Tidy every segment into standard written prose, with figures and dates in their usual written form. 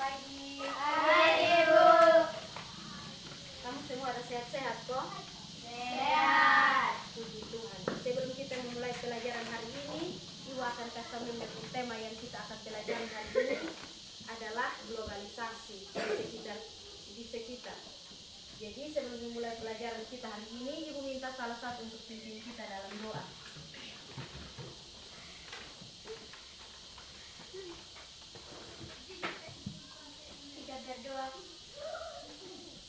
pagi. Pagi, Bu. Kamu semua ada sehat-sehat kok? Sehat. Puji Tuhan. Sebelum kita memulai pelajaran hari ini, Ibu akan kasih memiliki tema yang kita akan pelajari hari ini adalah globalisasi di sekitar. Jadi sebelum memulai pelajaran kita hari ini, Ibu minta salah satu untuk pimpin kita dalam doa. Kita berdoa.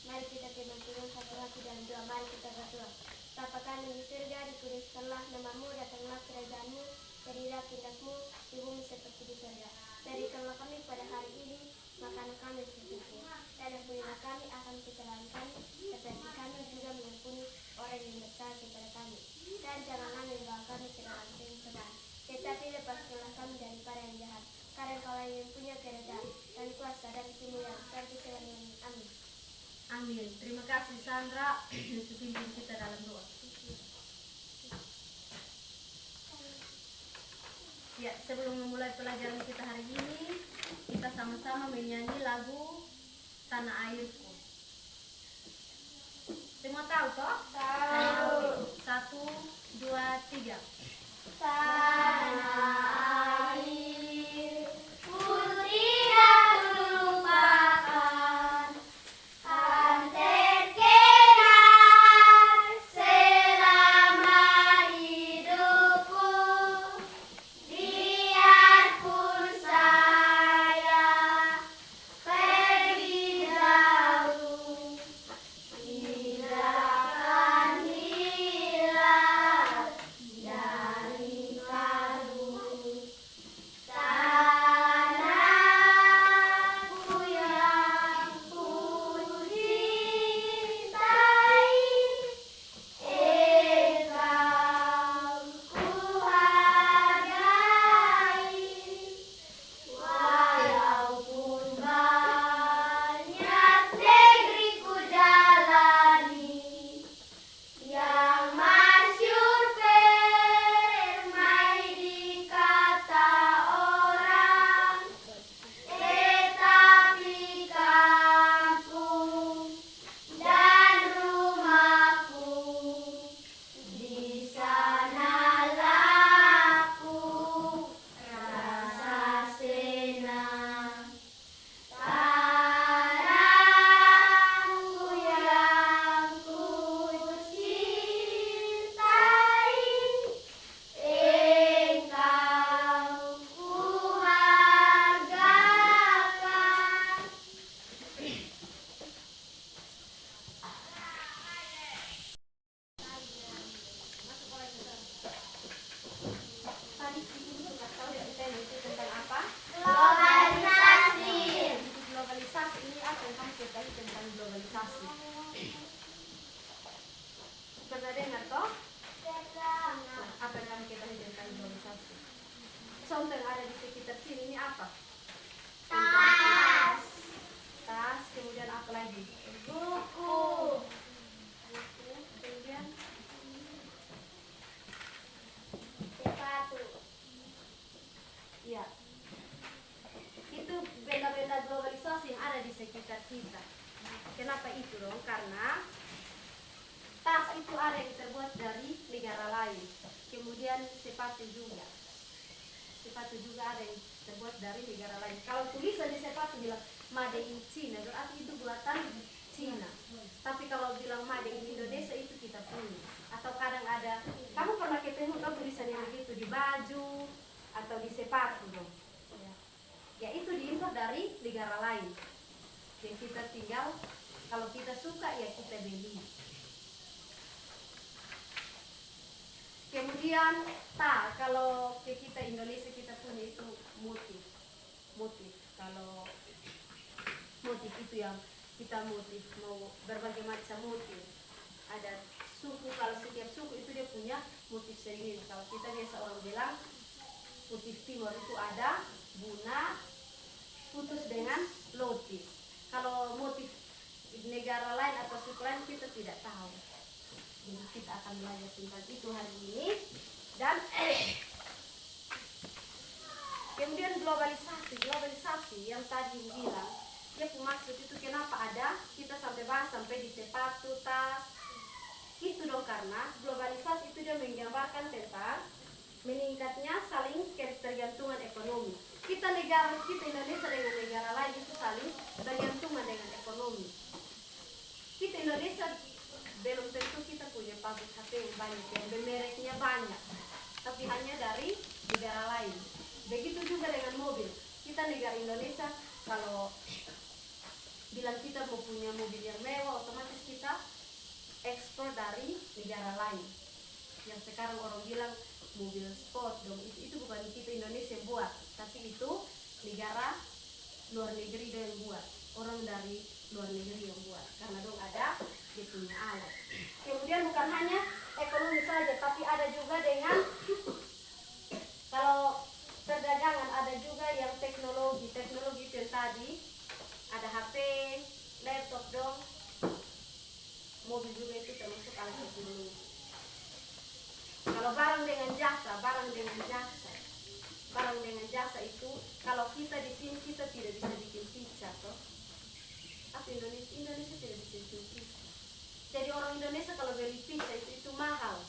Mari kita turun satu hati dalam doa. Mari kita berdoa. Bapa kami di surga, dikuduskanlah namamu, datanglah kerajaanmu, jadilah kehendakmu di bumi seperti di surga. Berikanlah kami pada hari ini makanan kami secukupnya, dan ampunilah kami akan kesalahan kami, seperti kami juga mengampuni orang yang bersalah kepada kami. Dan janganlah membawa kami ke dalam pencobaan, tetapi lepaskanlah kami daripada yang jahat. Karena Kaulah yang punya kerajaan dan kuasa dan kemuliaan sampai selamanya. Amin. Amin. Terima kasih Sandra untuk pimpin kita dalam doa. Ya, sebelum memulai pelajaran kita hari ini, kita sama-sama menyanyi lagu Tanah Airku. Semua tahu toh? Tahu. 1, 2, 3. Tanah airku tidak lupakan, kan terkenal selama hidupku. Biarpun saya pergi jauh, tidak akan hilang dari kalbu. Tanahku yang ku cintai, engkau ku hargai. Walaupun banyak negeri ku jalani, yang masyhur permai di kata orang, tetapi kampung dan rumahku, di sanalah aku rasa senang. Tanahku yang ku cintai, engkau ku hargakan. Tadi Ibu sudah tahu ya kita itu tentang apa? Globalisasi. Globalisasi ini apa yang kamu ketahui tentang globalisasi? Pernah dengar toh? Nah, apa yang kamu ketahui tentang globalisasi? Contoh yang ada di sekitar sini ini apa? Tas, Tas, kemudian apa lagi? buku, Kemudian sepatu. iya. Itu benda-benda globalisasi yang ada di sekitar kita. Kenapa itu dong? Karena tas itu ada yang terbuat dari negara lain. Kemudian sepatu juga. Sepatu juga ada yang terbuat dari negara lain. Kalau tulisan di sepatu bilang Made in China, berarti itu buatan Cina. Tapi kalau bilang Made in Indonesia itu kita punya. Atau kadang ada, kamu pernah ketemu kan tulisan yang begitu di baju atau di sepatu dong. Ya itu diimpor dari negara lain. Yang kita tinggal, kalau kita suka ya kita beli. Kemudian kalau ke kita Indonesia kita punya itu motif. Kalau motif itu yang kita motif mau berbagai macam motif. Ada suku, kalau setiap suku itu dia punya motif sendiri. Kalau kita biasa orang bilang motif timur itu ada buna putus dengan lotif. Kalau motif negara lain atau suku lain kita tidak tahu. Jadi kita akan belajar tentang itu hari ini. Dan Kemudian globalisasi yang tadi bilang, dia maksud itu kenapa ada, kita sampai bahas sampai di sepatu, tas, itu dong karena globalisasi itu dia menggambarkan tentang meningkatnya saling ketergantungan ekonomi. Kita Indonesia dengan negara lain itu saling bergantungan dengan ekonomi. Kita Indonesia belum tentu kita punya pabrik HP yang banyak, yang mereknya banyak, tapi hanya dari negara lain. Begitu juga dengan mobil. Kita negara Indonesia kalau bilang kita mau punya mobil yang mewah, otomatis kita ekspor dari negara lain. Yang sekarang orang bilang mobil sport dong, itu bukan kita Indonesia yang buat, tapi itu negara luar negeri yang buat, orang dari luar negeri yang buat, karena dong ada dia punya alat. Kemudian bukan hanya ekonomi saja, tapi ada juga dengan kalau perdagangan, ada juga yang teknologi itu yang tadi ada HP, laptop dong, mobil juga itu termasuk alat teknologi. Kalau barang dengan jasa itu, kalau kita di sini kita tidak bisa bikin pizza toh. Apa Indonesia tidak bisa bikin pizza. Jadi orang Indonesia kalau beli pizza itu mahal,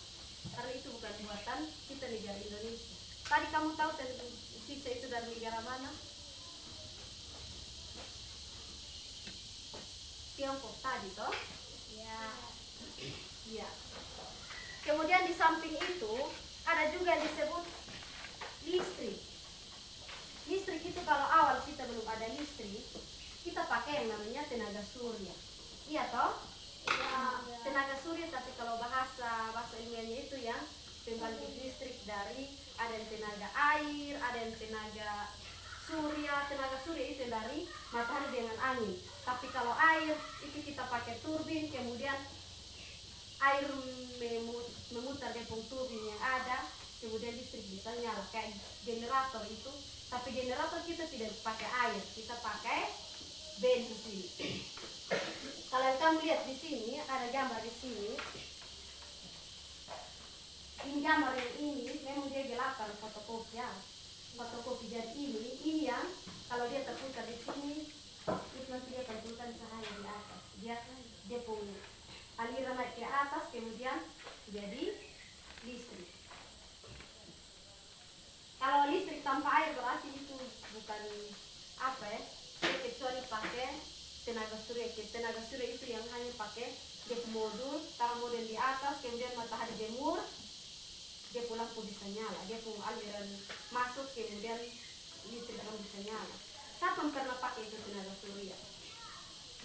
karena itu bukan buatan kita negara Indonesia. Tadi kamu tahu tentang pizza itu dari negara mana? Tiongkok tadi toh? Ya. Ya. Kemudian di samping itu ada juga yang disebut listrik. Listrik itu kalau awal kita belum ada listrik, kita pakai yang namanya tenaga surya. Iya toh? Ya, tenaga surya, tapi kalau bahasa ilmiahnya itu yang pembangkit listrik dari ada yang tenaga air, ada yang tenaga surya. Tenaga surya itu dari matahari dengan angin. Tapi kalau air itu kita pakai turbin, kemudian air memutar di turbin yang ada, kemudian listrik bisa nyala kayak generator itu. Tapi generator kita tidak pakai air, kita pakai bensin. Kalau kamu lihat di sini ada gambar di sini. Ini gambar yang ini memang dia gelapkan fotokopi ya. Fotokopi, jadi ini yang kalau dia terputar di sini itu nanti dia terputar cahaya di atas. Dia punya aliran naik ke atas, kemudian jadi listrik. Kalau listrik tanpa air berarti itu bukan apa ya, kecuali pakai tenaga surya. Tenaga surya itu yang hanya pakai dia modul, taruh modul di atas, kemudian matahari jemur, dia lampu bisa nyala, dia punya aliran masuk, kemudian listrik pun bisa nyala. Siapa pernah pakai itu tenaga surya?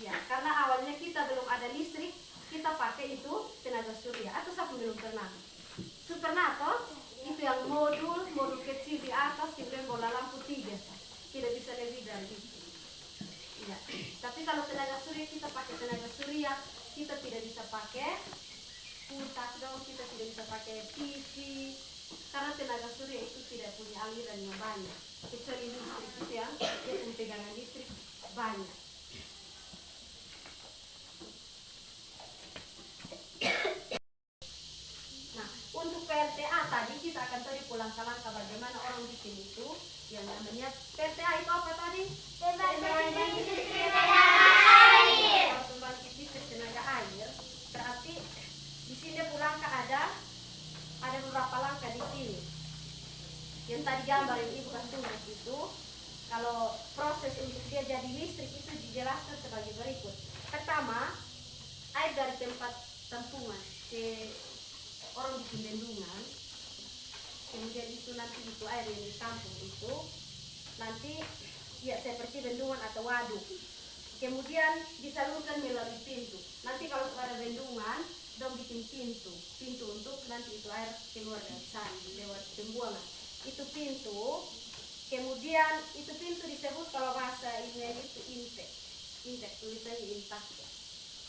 Ya, karena awalnya kita belum ada listrik, kita pakai itu tenaga surya. Atau siapa belum pernah? Pernah toh? Itu yang modul kecil di atas, kemudian bola lampu 3, tidak bisa lebih dari itu. Ya. Tapi kalau tenaga surya kita pakai tenaga surya, kita tidak bisa pakai kulkas dong, kita tidak bisa pakai TV, karena tenaga surya itu tidak punya aliran yang banyak, kecuali listrik itu yang dia punya pegangan listrik banyak. Untuk PRTA tadi kita akan tadi pulang ke langkah bagaimana orang bikin itu yang namanya PRTA itu apa tadi? Pembangkit listrik tenaga air. Pembangkit listrik tenaga air. Berarti di sini pulang ke ada beberapa langkah di sini. Yang tadi gambar yang ibu kasih tulis itu, kalau proses untuk dia jadi listrik itu dijelaskan sebagai berikut. Pertama, air dari tempat tampungan ke orang bikin bendungan, kemudian itu nanti itu air yang ditampung itu nanti ya seperti bendungan atau waduk, kemudian disalurkan melalui pintu. Nanti kalau ada bendungan dong bikin pintu untuk nanti itu air keluar dari sana lewat pembuangan. Itu pintu, kemudian itu pintu disebut kalau bahasa ilmiah itu intake, tulisannya intake.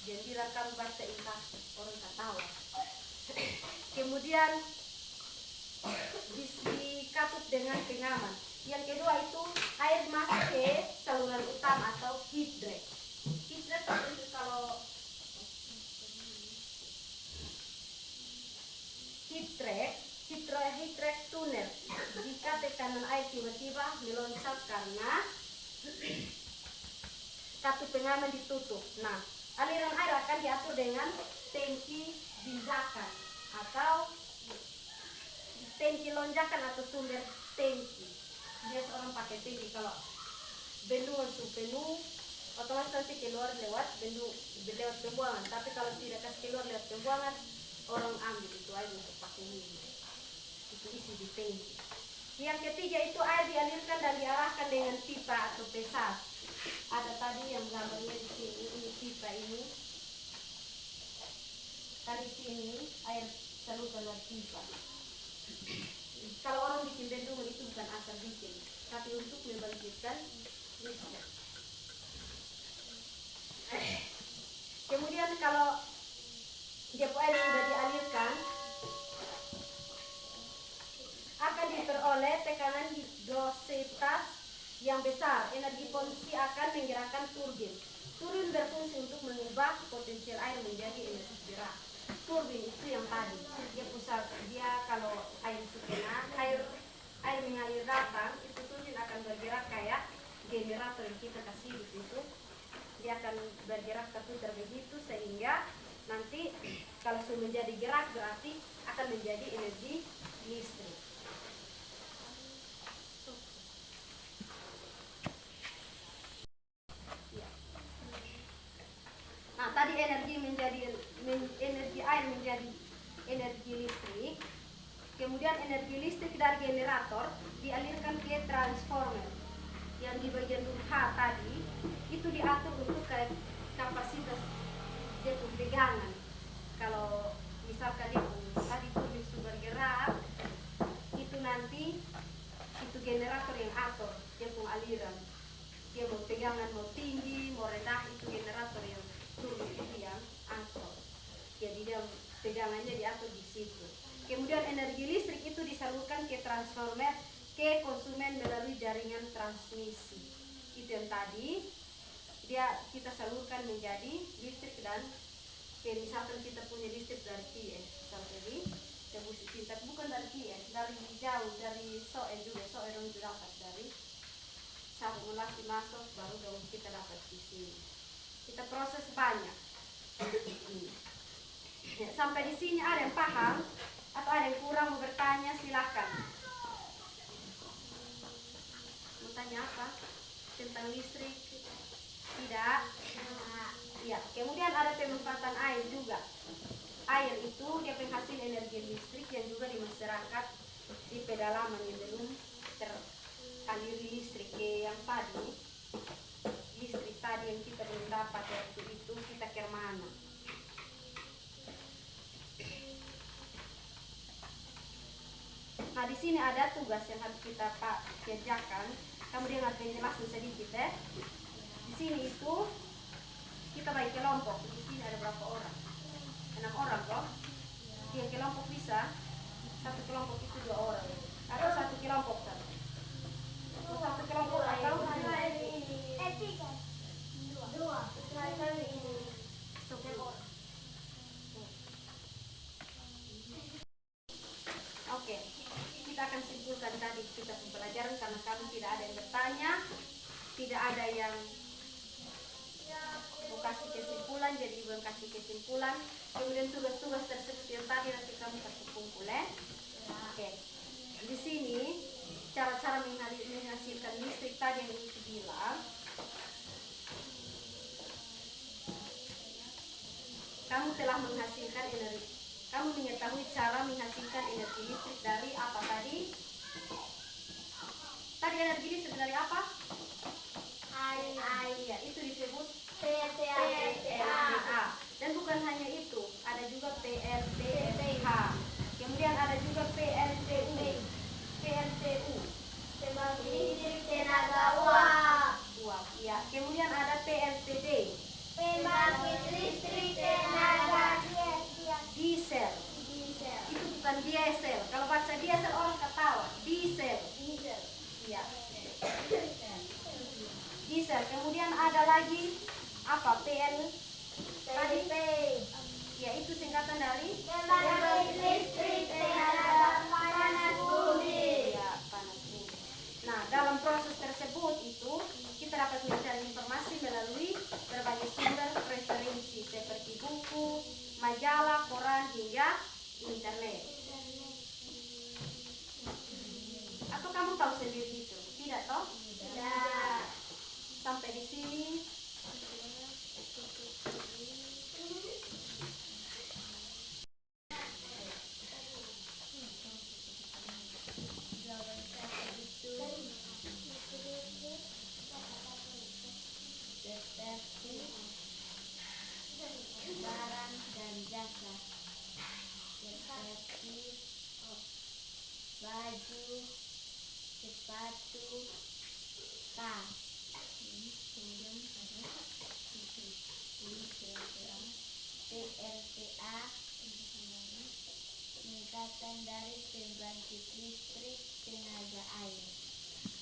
Jadi rakam bahasa intake, orang tak tahu. Kemudian dikatup dengan pengaman. Yang kedua itu air masuk ke saluran utama atau heat drain. Heat drain itu kalau heat track tunnel. Jika tekanan air tiba-tiba meloncat karena kartu pengaman ditutup. Nah, aliran air akan diatur dengan tangki bizakan atau tangki lonjakan atau sumber tangki. Biasa orang pakai tangki kalau bendungan sudah penuh, otomatis nanti keluar lewat bendung, lewat pembuangan. Tapi kalau tidak kasih keluar lewat pembuangan, orang ambil itu air untuk pakai minum. Itu isi di tangki. Yang ketiga itu air dialirkan dan diarahkan dengan pipa atau pesat. Ada tadi yang gambarnya di sini, ini pipa ini. Tadi sini air salurkan dari pipa. Kalau orang bikin bendungan itu bukan asal bikin, tapi untuk membangkitkan listrik. Kemudian kalau depo air sudah dialirkan, akan diperoleh tekanan hidrositas yang besar. Energi polusi akan menggerakkan turbin. Turbin berfungsi untuk mengubah potensial air menjadi energi gerak. Turbin itu yang tadi, dia kalau air sukena, air mengalir datang, itu turbin akan bergerak kayak generator yang kita kasih di situ. Dia akan bergerak terputar begitu sehingga nanti kalau sudah menjadi gerak berarti akan menjadi energi listrik. Nah, tadi energi air menjadi energi listrik. Kemudian energi listrik dari generator dialirkan ke transformer. Yang di bagian H tadi itu diatur untuk kapasitas dia pegangan. Kalau misalkan dia tadi turbin sudah bergerak, itu nanti itu generator yang atur dia pun aliran. Dia mau pegangan mau tinggi mau rendah, itu generator yang turbin itu yang atur. Jadi dia pegangannya diatur di situ. Kemudian energi listrik itu disalurkan ke transformer ke konsumen melalui jaringan transmisi. Itu yang tadi kita salurkan menjadi listrik dan misalkan kita punya listrik dari PS tadi tebusi pintar bukan dari PS, dari jauh dari soe juga soe dong itu dapat dari sakumulasi masuk baru dong kita dapat di sini. Kita proses banyak. Ya, sampai di sini ada yang paham atau ada yang kurang mau bertanya silakan. Mau tanya apa tentang listrik? Tidak. Ya, kemudian ada pemanfaatan air juga. Air itu dia penghasil energi listrik yang juga di masyarakat di pedalaman yang belum teraliri listrik yang tadi. Listrik tadi yang kita belum dapat waktu itu kita ke mana? Nah, di sini ada tugas yang harus kita kerjakan. Kemudian harus menjelaskan sedikit ya. Di sini itu kita bagi kelompok. Di sini ada berapa orang? 6 orang kok. Yang kelompok bisa satu kelompok itu 2 orang atau satu kelompok satu. Satu kelompok atau 2. Oke, kita akan simpulkan tadi kita pembelajaran karena kami tidak ada yang bertanya, tidak ada yang mau kasih kesimpulan, jadi ibu yang kasih kesimpulan. Kemudian tugas-tugas tersebut yang tadi nanti kami kasih kumpul ya. Oke, di sini cara-cara menghasilkan listrik tadi yang ibu bilang. Kamu telah menghasilkan energi. Kamu mengetahui cara menghasilkan energi listrik dari apa tadi? Tadi energi listrik dari apa? Air. Ya, itu disebut PLTA. Dan bukan hanya itu, ada juga PLTH. Kemudian ada juga PLTU. Pembangkit listrik tenaga uap. Ya, kemudian ada PLTD. Pembangkit listrik tenaga diesel. Itu bukan diesel. Kalau baca diesel orang ketawa. Diesel. Ya. Diesel. Kemudian ada lagi apa? Tadi P. Ya, itu singkatan dari pembangkit listrik tenaga panas bumi. Ya, panas bumi. dalam proses tersebut itu kita dapat mencari informasi melalui berbagai sumber referensi seperti buku, majalah, koran, hingga internet. Atau kamu tahu sendiri itu? Tidak toh? Tidak. Sampai di sini. Seperti barang dan jasa, seperti baju, sepatu, tas. PLTA, singkatan dari pembangkit listrik tenaga air.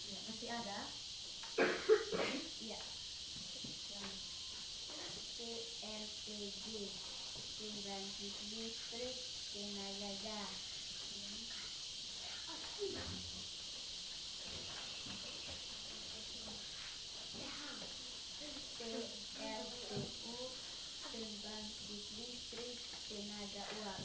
Ya, masih ada. Ya. PLTG, pembangkit listrik tenaga gas. PLTU, pembangkit listrik tenaga uap.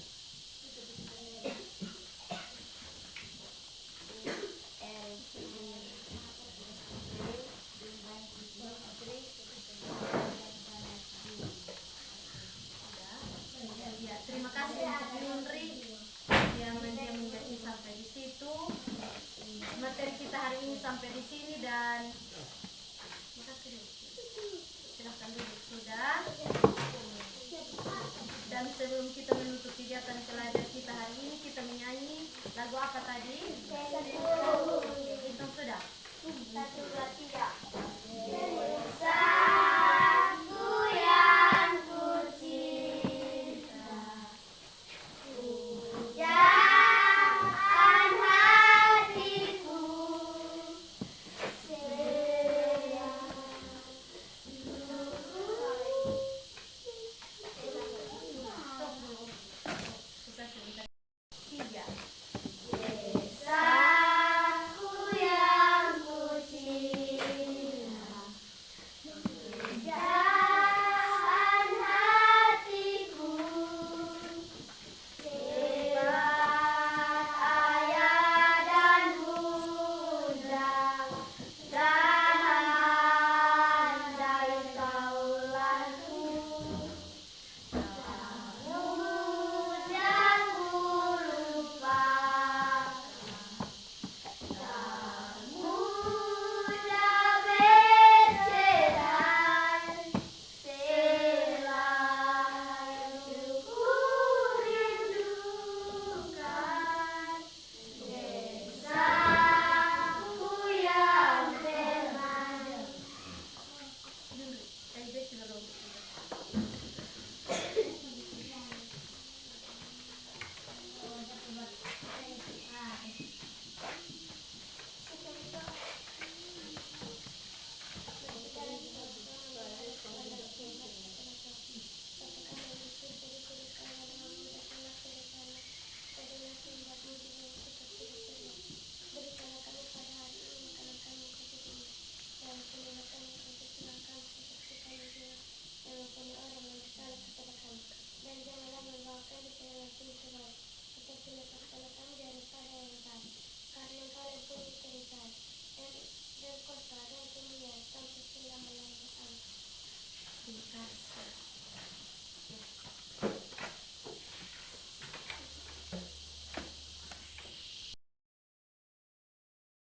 Ya, terima kasih untuk Yunri yang menjadi sampai di situ. Materi kita hari ini sampai di sini dan silahkan duduk sudah. Dan sebelum kita menutup kegiatan pelajar kita hari ini, kita menyanyi lagu apa tadi? Hitung sudah. 1, 2, 3. Tiga.